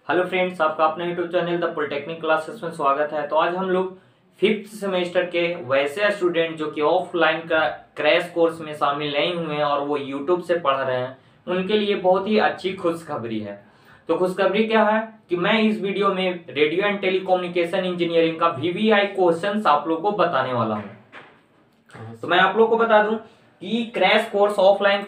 Hello friends, आपका अपने YouTube channel the polytechnic classes में स्वागत है। तो आज हम लोग फिफ्थ सेमेस्टर के वैसे स्टूडेंट जो कि ऑफलाइन का क्रैश कोर्स में शामिल नहीं हुए हैं और वो यूट्यूब से पढ़ रहे हैं, उनके लिए बहुत ही अच्छी खुशखबरी है। तो खुशखबरी क्या है कि मैं इस वीडियो में रेडियो एंड टेलीकम्युनिकेशन इंजीनियरिंग का VVI क्वेश्चन आप लोग को बताने वाला हूँ। तो मैं आप लोग को बता दूं कि क्रैश कोर्स ऑफलाइन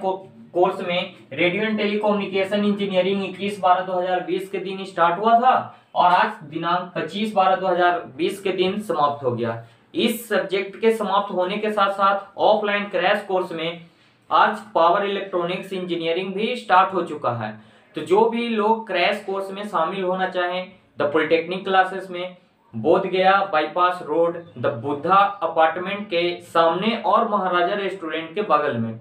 कोर्स में रेडियो एंड टेलीकम्युनिकेशन इंजीनियरिंग 21/12/2020 के दिन स्टार्ट हुआ था और आज दिनांक 25/12/2020 के दिन समाप्त हो गया। इस सब्जेक्ट के समाप्त होने के साथ साथ ऑफलाइन क्रैश कोर्स में आज पावर इलेक्ट्रॉनिक्स इंजीनियरिंग भी स्टार्ट हो चुका है। तो जो भी लोग क्रैश कोर्स में शामिल होना चाहें, द पॉलिटेक्निक क्लासेस में बोध गया bypass road, the Buddha apartment के सामने और महाराजा रेस्टोरेंट के बगल में,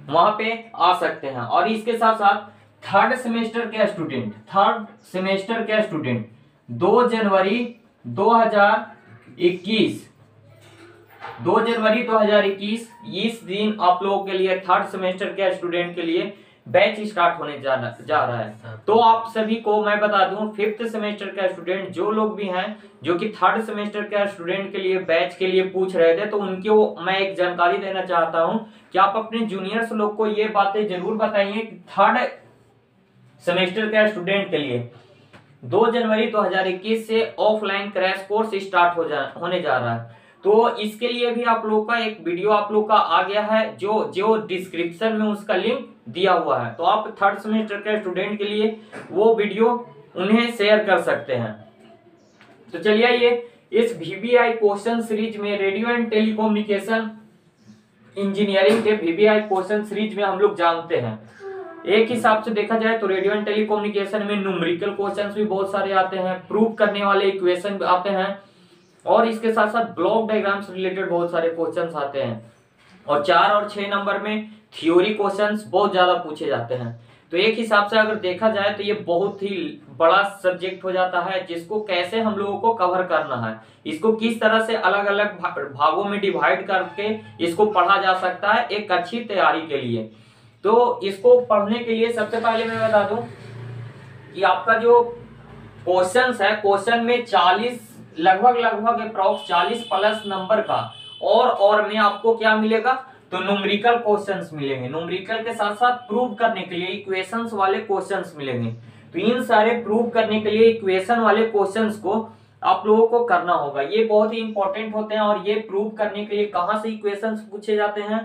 वहां पे आ सकते हैं। और इसके साथ साथ थर्ड सेमेस्टर के स्टूडेंट 2 जनवरी 2021 इस दिन आप लोगों के लिए थर्ड सेमेस्टर के स्टूडेंट के लिए बैच स्टार्ट होने जा रहा है। तो आप सभी को मैं बता दूं, फिफ्थ सेमेस्टर का स्टूडेंट जो लोग भी हैं जो कि थर्ड सेमेस्टर के स्टूडेंट के लिए बैच के लिए पूछ रहे थे, तो उनको मैं एक जानकारी देना चाहता हूं कि आप अपने जूनियर्स लोग को ये बातें जरूर बताइए कि थर्ड सेमेस्टर के स्टूडेंट के लिए 2 जनवरी 2021 से ऑफलाइन क्रैश कोर्स स्टार्ट होने जा रहा है। तो इसके लिए भी आप लोग का एक वीडियो आप लोग का आ गया है, जो डिस्क्रिप्शन में उसका लिंक दिया हुआ है। तो आप थर्ड सेमेस्टर के स्टूडेंट के लिए वो वीडियो उन्हें शेयर कर सकते हैं। तो चलिए ये इस VVI क्वेश्चन सीरीज में रेडियो एंड टेलीकम्युनिकेशन इंजीनियरिंग के VVI क्वेश्चन सीरीज में हम लोग जानते हैं। एक हिसाब से देखा जाए तो रेडियो एंड टेलीकम्युनिकेशन में न्यूमेरिकल क्वेश्चंस भी बहुत सारे आते हैं, प्रूव करने वाले इक्वेशन आते हैं और इसके साथ साथ ब्लॉक डायग्राम से रिलेटेड बहुत सारे क्वेश्चंस आते हैं। और 4 और 6 नंबर में थ्योरी क्वेश्चंस बहुत ज्यादा पूछे जाते हैं। तो एक हिसाब से अगर देखा जाए तो ये बहुत ही बड़ा सब्जेक्ट हो जाता है, जिसको कैसे हम लोगों को कवर करना है, इसको किस तरह से अलग अलग भागों में डिवाइड करके इसको पढ़ा जा सकता है एक अच्छी तैयारी के लिए। तो इसको पढ़ने के लिए सबसे पहले मैं बता दूं कि आपका जो क्वेश्चंस है, क्वेश्चन में 40 लगभग अप्रॉक्स 40 प्लस नंबर का और में आपको क्या मिलेगा, तो न्यूमेरिकल क्वेश्चंस मिलेंगे। न्यूमेरिकल के साथ साथ प्रूव करने के लिए इक्वेशंस वाले क्वेश्चंस मिलेंगे। तो इन सारे प्रूव करने के लिए इक्वेशन वाले क्वेश्चंस को आप लोगों को करना होगा। ये बहुत ही इंपॉर्टेंट होते हैं और ये प्रूव करने के लिए कहां से इक्वेशंस पूछे जाते हैं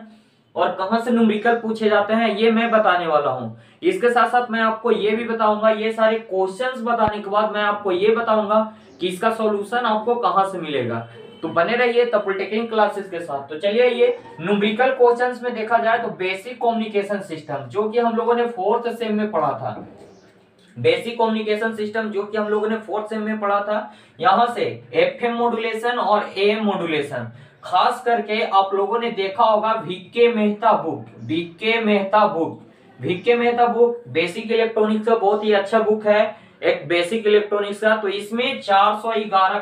और कहां से न्यूमेरिकल पूछे जाते हैं, ये मैं बताने वाला हूं। इसके साथ साथ मैं आपको ये भी बताऊंगा, ये सारे क्वेश्चंस बताने के बाद मैं आपको ये बताऊंगा कि इसका सॉल्यूशन आपको कहां से मिलेगा। तो बने रहिए द पॉलिटेक्निक क्लासेस के साथ। तो चलिए ये न्यूमेरिकल क्वेश्चंस में देखा जाए तो बेसिक कम्युनिकेशन सिस्टम जो कि हम लोगों ने फोर्थ सेम में पढ़ा था, बेसिक कम्युनिकेशन सिस्टम जो कि हम लोगों ने फोर्थ सेम में पढ़ा था, यहां से FM मॉड्यूलेशन और AM मॉड्यूलेशन खास करके आप लोगों ने देखा होगा। VK Mehta book basic electronics का बहुत ही अच्छा बुक है, एक बेसिक इलेक्ट्रॉनिक्स का। तो इसमें 411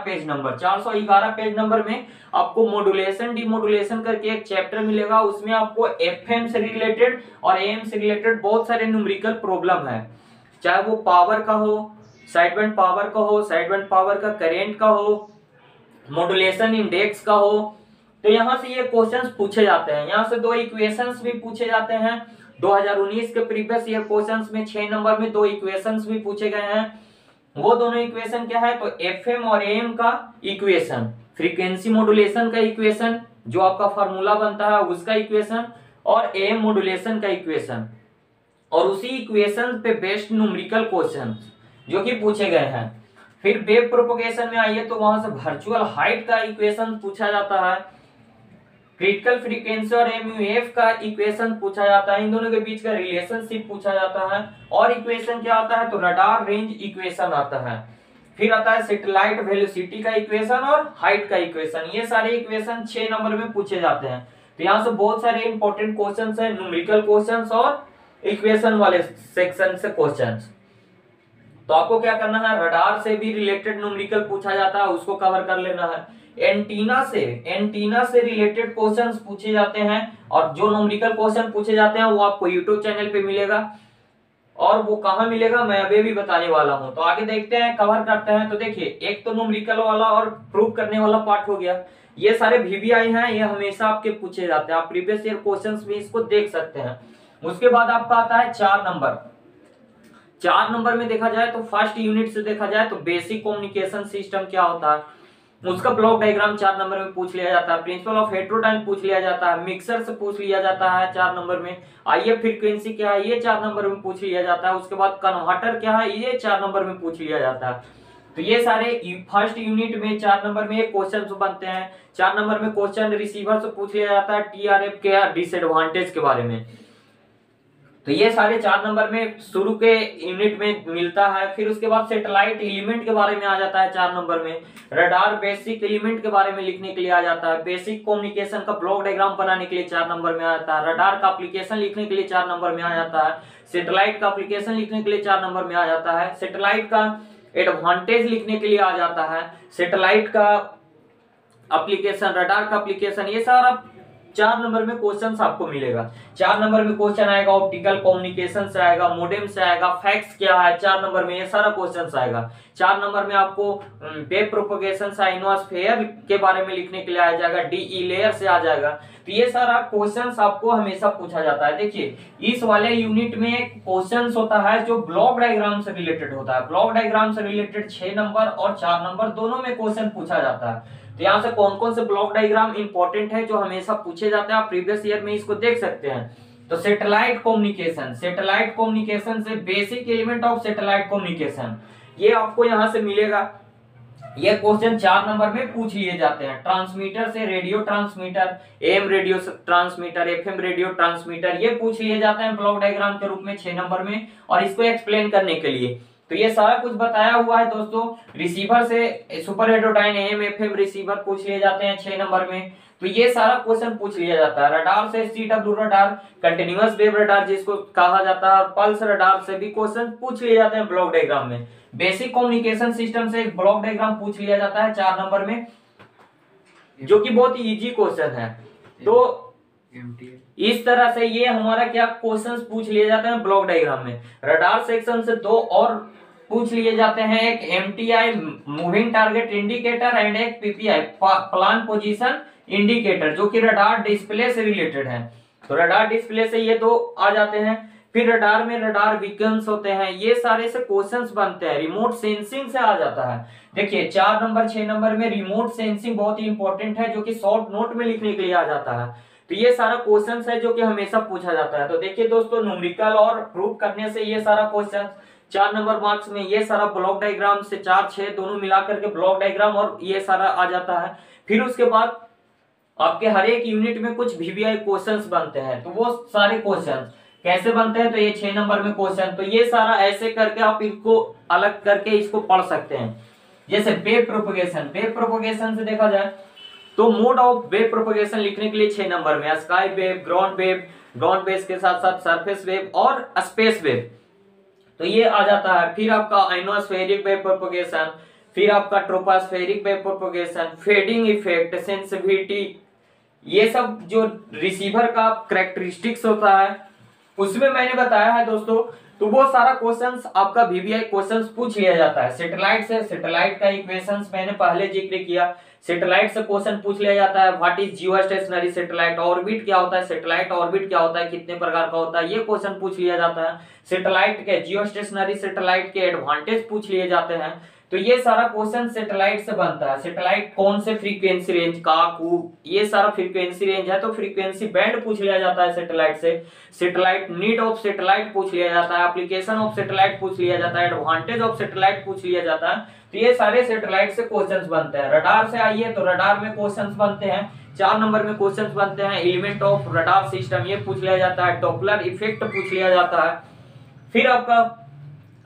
पेज नंबर में आपको मॉड्यूलेशन डिमॉड्यूलेशन करके एक चैप्टर मिलेगा। उसमें आपको FM से रिलेटेड और AM से रिलेटेड बहुत सारे न्यूमेरिकल प्रॉब्लम है, चाहे वो पावर का हो, साइड बैंड पावर का हो, साइड बैंड पावर का करेंट का हो, मॉड्यूलेशन इंडेक्स का हो। तो यहां से ये क्वेश्चंस पूछे जाते हैं। यहां से 2 इक्वेशंस भी पूछे जाते हैं। 2019 के प्रीवियस ईयर क्वेश्चंस में 6 नंबर में 2 इक्वेशंस भी पूछे गए हैं। वो दोनों इक्वेशन क्या है, तो FM और AM का इक्वेशन, फ्रीक्वेंसी मॉड्यूलेशन का इक्वेशन जो आपका फार्मूला बनता है उसका इक्वेशन, और AM मॉड्यूलेशन का इक्वेशन, और उसी इक्वेशन पे बेस्ड न्यूमेरिकल क्वेश्चन जो कि पूछे गए हैं। फिर वेव प्रोपगेशन में आइए तो वहां से वर्चुअल हाइट का इक्वेशन पूछा जाता है, क्रिटिकल फ्रीक्वेंसी और MUF का इक्वेशन पूछा जाता है, इन दोनों के बीच का रिलेशनशिप पूछा जाता है। और इक्वेशन क्या आता है, तो रडार रेंज इक्वेशन आता है। फिर आता है सैटेलाइट वेलोसिटी का इक्वेशन और हाइट का इक्वेशन। ये सारे इक्वेशन 6 नंबर में पूछे जाते हैं। तो यहाँ से बहुत सारे इंपॉर्टेंट क्वेश्चंस हैं, न्यूमेरिकल क्वेश्चंस और इक्वेशन वाले सेक्शन से क्वेश्चंस। तो आपको क्या करना है, रडार से भी रिलेटेड न्यूमेरिकल पूछा जाता है, उसको कवर कर लेना है। एंटीना से रिलेटेड क्वेश्चंस पूछे जाते हैं और जो न्यूमेरिकल क्वेश्चन पूछे जाते हैं वो आपको यूट्यूब चैनल पे मिलेगा। और वो कहाँ मिलेगा मैं अभी भी बताने वाला हूँ। तो आगे देखते हैं, कवर करते हैं। तो देखिए एक तो न्यूमेरिकल वाला और प्रूव करने वाला पार्ट हो गया। ये सारे वीवीआई हैं, ये हमेशा आपके पूछे जाते हैं, आप प्रीवियस ईयर क्वेश्चंस भी इसको देख सकते हैं। उसके बाद आपका आता है 4 नंबर। 4 नंबर में देखा जाए तो फर्स्ट यूनिट से देखा जाए तो बेसिक कम्युनिकेशन सिस्टम क्या होता है, उसका ब्लॉक डायग्राम 4 नंबर में पूछ लिया जाता है। प्रिंसिपल ऑफ हेटेरोडाइन पूछ लिया जाता है, मिक्सर से पूछ लिया जाता है 4 नंबर में। आईएफ फ्रीक्वेंसी क्या है, ये 4 नंबर में पूछ लिया जाता है। उसके बाद कन्वर्टर क्या है, ये 4 नंबर में पूछ लिया जाता है। तो ये सारे फर्स्ट यूनिट में 4 नंबर में क्वेश्चन बनते हैं। 4 नंबर में क्वेश्चन रिसीवर से पूछ लिया जाता है टीआरएफ के डिसएडवांटेज के बारे में। तो ये सारे 4 नंबर में शुरू के यूनिट में मिलता है। फिर उसके बाद सैटेलाइट एलिमेंट के बारे में आ जाता है 4 नंबर में। रडार बेसिक एलिमेंट के बारे में लिखने के लिए आ जाता है। बेसिक कम्युनिकेशन का ब्लॉक डायग्राम बनाने के लिए 4 नंबर में आ जाता है। रडार का एप्लीकेशन लिखने के लिए 4 नंबर में आ जाता है। सैटेलाइट का एप्लीकेशन लिखने के लिए 4 नंबर में आ जाता है। सैटेलाइट का एडवांटेज लिखने के लिए आ जाता है। सैटेलाइट का एप्लीकेशन, रडार का एप्लीकेशन, ये सारा 4 नंबर में क्वेश्चन आपको मिलेगा। 4 नंबर में क्वेश्चन आएगा ऑप्टिकल कम्युनिकेशन से आएगा, मोडेम से आएगा, फैक्स क्या है 4 नंबर में, ये सारा क्वेश्चन आएगा। 4 नंबर में आपको वेब प्रोपगेशन से आइनोस्फेयर के बारे में लिखने के लिए आ जाएगा, डीई लेयर से आ जाएगा। तो ये सारा क्वेश्चंस आपको हमेशा पूछा जाता है। देखिए इस वाले यूनिट में क्वेश्चंस होता है जो ब्लॉक डायग्राम से रिलेटेड होता है। ब्लॉक डायग्राम से रिलेटेड 6 नंबर और 4 नंबर दोनों में क्वेश्चन पूछा जाता है। तो यहाँ से कौन कौन से ब्लॉक डायग्राम इंपॉर्टेंट है जो हमेशा पूछे जाते हैं, आप प्रीवियस ईयर में इसको देख सकते हैं। तो सैटेलाइट कम्युनिकेशन, सैटेलाइट कम्युनिकेशन से basic element of satellite communication, ये आपको यहाँ से मिलेगा। ये क्वेश्चन 4 नंबर में पूछ लिए जाते हैं। ट्रांसमीटर से radio transmitter, AM radio transmitter, FM radio transmitter, ये पूछ लिए जाते हैं ब्लॉक डायग्राम के रूप में 6 नंबर में, और इसको एक्सप्लेन करने के लिए। तो ये सारा कुछ बताया हुआ है दोस्तों। रिसीवर से superheterodyne AM FM receiver पूछ लिए जाते हैं 6 नंबर में। तो ये सारा क्वेश्चन पूछ लिया जाता है। रडार से CW radar, continuous wave radar जिसको कहा जाता है, और पल्स रडार से भी क्वेश्चन पूछ लिए जाते हैं ब्लॉक डायग्राम में। बेसिक कम्युनिकेशन सिस्टम से एक ब्लॉक डायग्राम पूछ लिया जाता है 4 नंबर में, जो कि बहुत ही इजी क्वेश्चन है। तो इस तरह से ये हमारा क्या क्वेश्चंस पूछ लिए जाते हैं ब्लॉक डायग्राम में। रडार सेक्शन से 2 और पूछ लिए जाते हैं, एक MTI moving target indicator and एक पीपीआई प्लान पोजीशन इंडिकेटर, जो कि रडार डिस्प्ले से रिलेटेड है। तो रडार डिस्प्ले से ये 2 आ जाते हैं। फिर रडार में रडार बीकन्स होते हैं, ये सारे से क्वेश्चंस बनते हैं। रिमोट सेंसिंग से आ जाता है। देखिए 4 नंबर 6 नंबर में रिमोट सेंसिंग बहुत ही इंपॉर्टेंट है, जो कि शॉर्ट नोट में लिखने के लिए आ जाता है। तो ये सारा क्वेश्चंस है जो कि हमेशा पूछा जाता है। तो देखिए दोस्तों, न्यूमेरिकल और प्रूव करने से ये सारा क्वेश्चन 4 नंबर मार्क्स में, ये सारा ब्लॉक डायग्राम से 4 6 दोनों मिलाकर के ब्लॉक डायग्राम और ये सारा आ जाता है। फिर उसके बाद आपके हर एक यूनिट में कुछ वीवीआई क्वेश्चंस बनते हैं। तो वो सारे क्वेश्चंस कैसे बनते हैं, तो ये 6 नंबर में क्वेश्चन, तो ये सारा ऐसे करके आप इनको अलग करके इसको पढ़ सकते हैं। जैसे वेव प्रोपगेशन, वेव प्रोपगेशन से देखा जाए तो मोड ऑफ वेव प्रोपगेशन लिखने के लिए 6 नंबर में sky wave, ground wave, ground wave के साथ साथ सरफेस वेव और स्पेस वेव, तो ये आ जाता है। फिर आपका आइनोस्फेरिक वेव प्रोपगेशन, फिर आपका tropospheric wave propagation, fading effect, sensitivity, ये सब जो रिसीवर का कैरेक्टरिस्टिक्स होता है उसमें मैंने बताया है दोस्तों। तो वो सारा क्वेश्चंस आपका वीवीआई क्वेश्चंस पूछ लिया जाता है। सैटेलाइट से, सैटेलाइट का इक्वेशंस मैंने पहले जिक्र किया। सैटेलाइट से क्वेश्चन पूछ लिया जाता है, what is Jio stationery satellite, orbit क्या होता है, सैटेलाइट ऑर्बिट क्या होता है, कितने प्रकार का होता है, ये क्वेश्चन पूछ लिया जाता है। सैटेलाइट के, जियो स्टेशनरी सैटेलाइट के एडवांटेज पूछ लिए जाते हैं। तो ये सारा क्वेश्चन सैटेलाइट से बनता है। सैटेलाइट कौन से फ्रीक्वेंसी रेंज का, ये सारा फ्रीक्वेंसी रेंज है, तो फ्रीक्वेंसी बैंड पूछ लिया जाता है सैटेलाइट से। सैटेलाइट नीड ऑफ सैटेलाइट पूछ लिया जाता है, एप्लीकेशन ऑफ सैटेलाइट पूछ लिया जाता है, एडवांटेज ऑफ सैटेलाइट पूछ लिया जाता है। तो ये सारे सैटेलाइट से क्वेश्चंस बनते हैं। रडार से आइए तो रडार में क्वेश्चंस बनते हैं, 4 नंबर में क्वेश्चंस बनते हैं। एलिमेंट ऑफ रडार सिस्टम ये पूछ लिया जाता है, डॉपलर इफेक्ट पूछ लिया जाता है। फिर आपका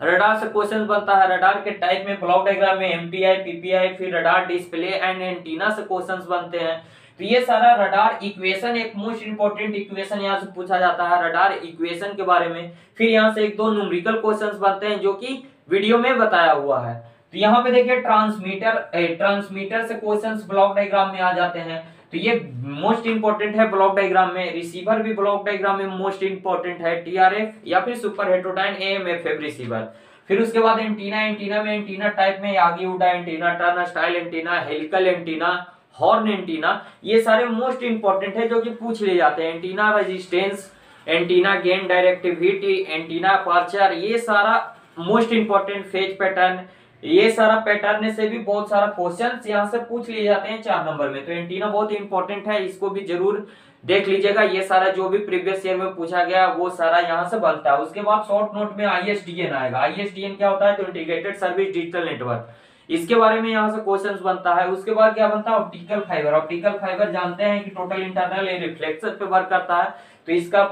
रडार से क्वेश्चन बनता है, रडार के टाइप में ब्लॉक डायग्राम में एमपीआई, पीपीआई, फिर रडार डिस्प्ले एंड एंटीना से क्वेश्चंस बनते हैं। तो ये सारा रडार इक्वेशन, एक मोस्ट इंपोर्टेंट इक्वेशन यहाँ से पूछा जाता है रडार इक्वेशन के बारे में। फिर यहाँ से 1-2 न्यूमेरिकल क्वेश्चंस बनते हैं जो कि वीडियो में बताया हुआ है। तो यहाँ पे देखिए ट्रांसमीटर, ट्रांसमीटर से क्वेश्चंस ब्लॉक डायग्राम में आ जाते हैं। तो ये मोस्ट इंपॉर्टेंट है ब्लॉक डायग्राम में। रिसीवर भी ब्लॉक डायग्राम में मोस्ट इंपॉर्टेंट है, टीआरएफ या फिर सुपर हेटेरोडाइन एएमएफएफ रिसीवर। फिर उसके बाद एंटीना, एंटीना में एंटीना टाइप में आगे उड़ा antenna, turn style antenna, helical antenna, horn antenna, ये सारे मोस्ट इंपॉर्टेंट है जो कि पूछ लिए जाते हैं। Antenna resistance, antenna gain directivity, antenna aperture, ये सारा मोस्ट इंपॉर्टेंट, फेज पैटर्न, ये सारा पैटर्न से भी बहुत सारा क्वेश्चंस यहाँ से पूछ लिए जाते हैं 4 नंबर में। तो एंटीना बहुत इंपॉर्टेंट है, इसको भी जरूर देख लीजिएगा। ये सारा जो भी प्रीवियस ईयर में पूछा गया वो सारा यहाँ से बनता है। उसके बाद शॉर्ट नोट में आईएसडीएन आएगा। आईएसडीएन क्या होता है? तो इंटीग्रेटेड सर्विस डिजिटल नेटवर्क, इसके बारे में यहाँ से क्वेश्चंस बनता है। उसके बाद क्या बनता है? Optical fibre. ऑप्टिकल फाइबर जानते हैं कि टोटल इंटरनल रिफ्लेक्शन पे वर्क करता है, तो इसका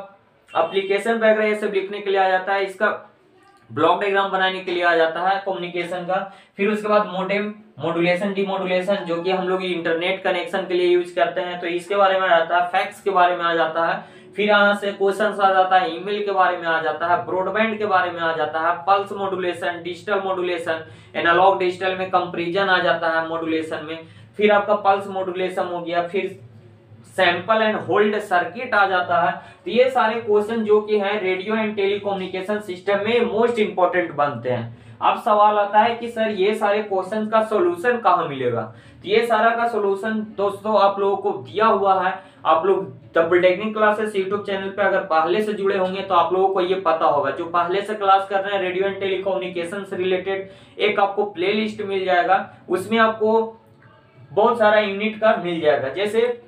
एप्लीकेशन वगैरह ये सब लिखने के लिए आ जाता है, इसका ब्लॉक डायग्राम बनाने के लिए आ जाता है कम्युनिकेशन का। फिर उसके बाद मोडेम, मॉड्यूलेशन, डीमॉड्यूलेशन, जो कि हम लोग इंटरनेट कनेक्शन के लिए यूज करते हैं, तो इसके बारे में आ जाता है। फैक्स के बारे में आ जाता है। फिर यहाँ से क्वेश्चन आ जाता है, ईमेल के बारे में आ जाता है, ब्रॉडबैंड के बारे में आ जाता है, pulse modulation, digital modulation, analogue digital में कंपैरिजन आ जाता है मॉड्यूलेशन में। फिर आपका पल्स मॉड्यूलेशन हो गया, फिर सैंपल एंड होल्ड सर्किट आ जाता है। तो ये सारे क्वेश्चन जो कि है रेडियो एंड टेलीकम्युनिकेशन सिस्टम में मोस्ट इंपॉर्टेंट बनते हैं। अब सवाल आता है कि सर ये सारे क्वेश्चन का सॉल्यूशन कहाँ मिलेगा? तो ये सारा का सॉल्यूशन दोस्तों आप लोगों को दिया हुआ है। आप लोग the polytechnic classes YouTube channel पे अगर पहले से जुड़े होंगे तो आप लोगों को ये पता होगा। जो पहले से क्लास कर रहे हैं रेडियो एंड टेलीकम्युनिकेशन से रिलेटेड, एक आपको प्ले लिस्ट मिल जाएगा, उसमें आपको बहुत सारा यूनिट का मिल जाएगा। जैसे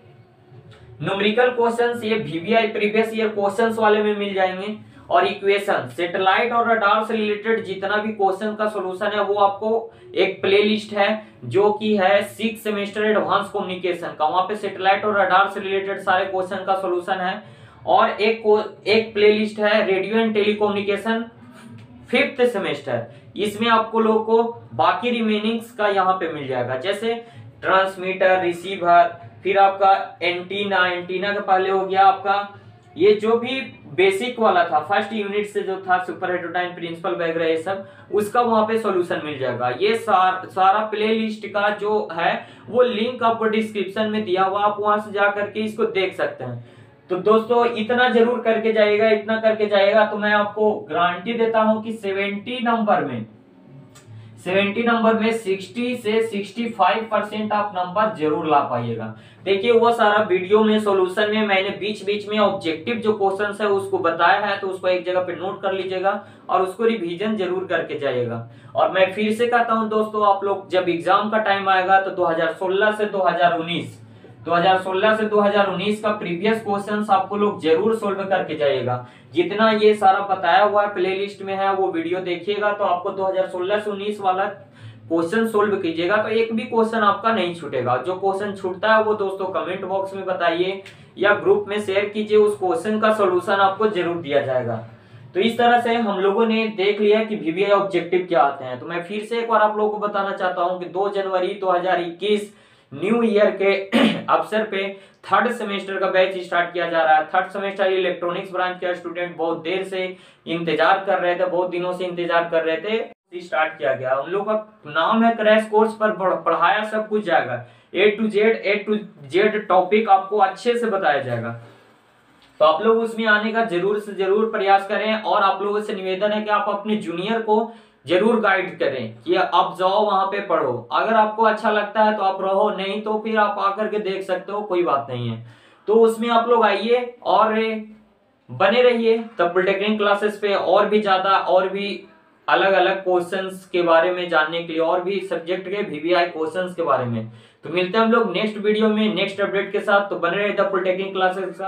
न्यूमेरिकल क्वेश्चंस, ये वीवीआई प्रीवियस ईयर क्वेश्चंस वाले में मिल जाएंगे, और इक्वेशन, सैटेलाइट और रडार से रिलेटेड जितना भी क्वेश्चन का सॉल्यूशन है वो आपको एक प्लेलिस्ट है जो कि है 6 सेमेस्टर एडवांस कम्युनिकेशन का। वहां पे सैटेलाइट और रडार से रिलेटेड सारे क्वेश्चन का सॉल्यूशन है। और एक प्लेलिस्ट है radio and telecommunication 5th semester, इसमें आपको लोगों को बाकी रिमेनिंग्स का यहाँ पे मिल जाएगा, जैसे ट्रांसमीटर, रिसीवर, फिर आपका एंटीना, एंटीना के पहले हो गया आपका ये जो भी बेसिक वाला था फर्स्ट यूनिट से जो था सुपर हेटेरोडाइन प्रिंसिपल वगैरह ये सब, उसका वहां पे सॉल्यूशन मिल जाएगा। ये सारा प्ले लिस्ट का जो है वो लिंक आपको डिस्क्रिप्शन में दिया हुआ, आप वहां से जा करके इसको देख सकते हैं। तो दोस्तों इतना जरूर करके जाइएगा, इतना करके जाइएगा तो मैं आपको गारंटी देता हूं कि 70 नंबर में 60 से 65% आप नंबर जरूर ला पाइएगा। देखिए वो सारा वीडियो में सॉल्यूशन में मैंने बीच बीच में ऑब्जेक्टिव जो क्वेश्चंस है उसको बताया है, तो उसको एक जगह पे नोट कर लीजिएगा और उसको रिवीजन जरूर करके जाइएगा। और मैं फिर से कहता हूं दोस्तों, आप लोग जब एग्जाम का टाइम आएगा तो 2016 से 2019 का प्रीवियस क्वेश्चंस आपको लोग जरूर सोल्व करके जाइएगा। जितना ये सारा बताया हुआ है प्लेलिस्ट में है वो वीडियो देखिएगा तो आपको 2016 से 19 वाला क्वेश्चन सोल्व कीजिएगा तो एक भी क्वेश्चन आपका नहीं छूटेगा। जो क्वेश्चन छूटता है वो दोस्तों कमेंट बॉक्स में बताइए या ग्रुप में शेयर कीजिए, उस क्वेश्चन का सॉल्यूशन आपको जरूर दिया जाएगा। तो इस तरह से हम लोगों ने देख लिया कि वीवीआई ऑब्जेक्टिव क्या आते हैं। तो मैं फिर से एक बार आप लोगों को बताना चाहता हूं कि 2 जनवरी 2021 न्यू ईयर के अवसर पे 3rd सेमेस्टर का बैच स्टार्ट किया जा रहा है। 3rd सेमेस्टर इलेक्ट्रॉनिक्स ब्रांच के स्टूडेंट बहुत देर से इंतजार कर रहे थे, बहुत दिनों से इंतजार कर रहे थे, स्टार्ट किया गया। उन लोगों का नाम है क्रैश कोर्स पर पढ़ाया सब कुछ जाएगा, A to Z टॉपिक आपको अच्छे से बताया जाएगा। तो आप लोग उसमें आने का जरूर से जरूर प्रयास करें और आप लोगों से निवेदन है कि आप अपने जूनियर को जरूर गाइड करें कि आप जाओ वहां पे पढ़ो। अगर आपको अच्छा लगता है तो आप रहो, नहीं तो फिर आप आकर के देख सकते हो, कोई बात नहीं है। तो उसमें आप लोग आइए और बने रहिए तब पॉलिटेक्निक क्लासेस पे, और भी ज्यादा और भी अलग अलग क्वेश्चंस के बारे में जानने के लिए, और भी सब्जेक्ट के वीवीआई क्वेश्चंस के बारे में। तो मिलते हैं हम लोग नेक्स्ट वीडियो में नेक्स्ट अपडेट के साथ। तो बने रहिए द पॉलिटेक्निक क्लासेस के साथ।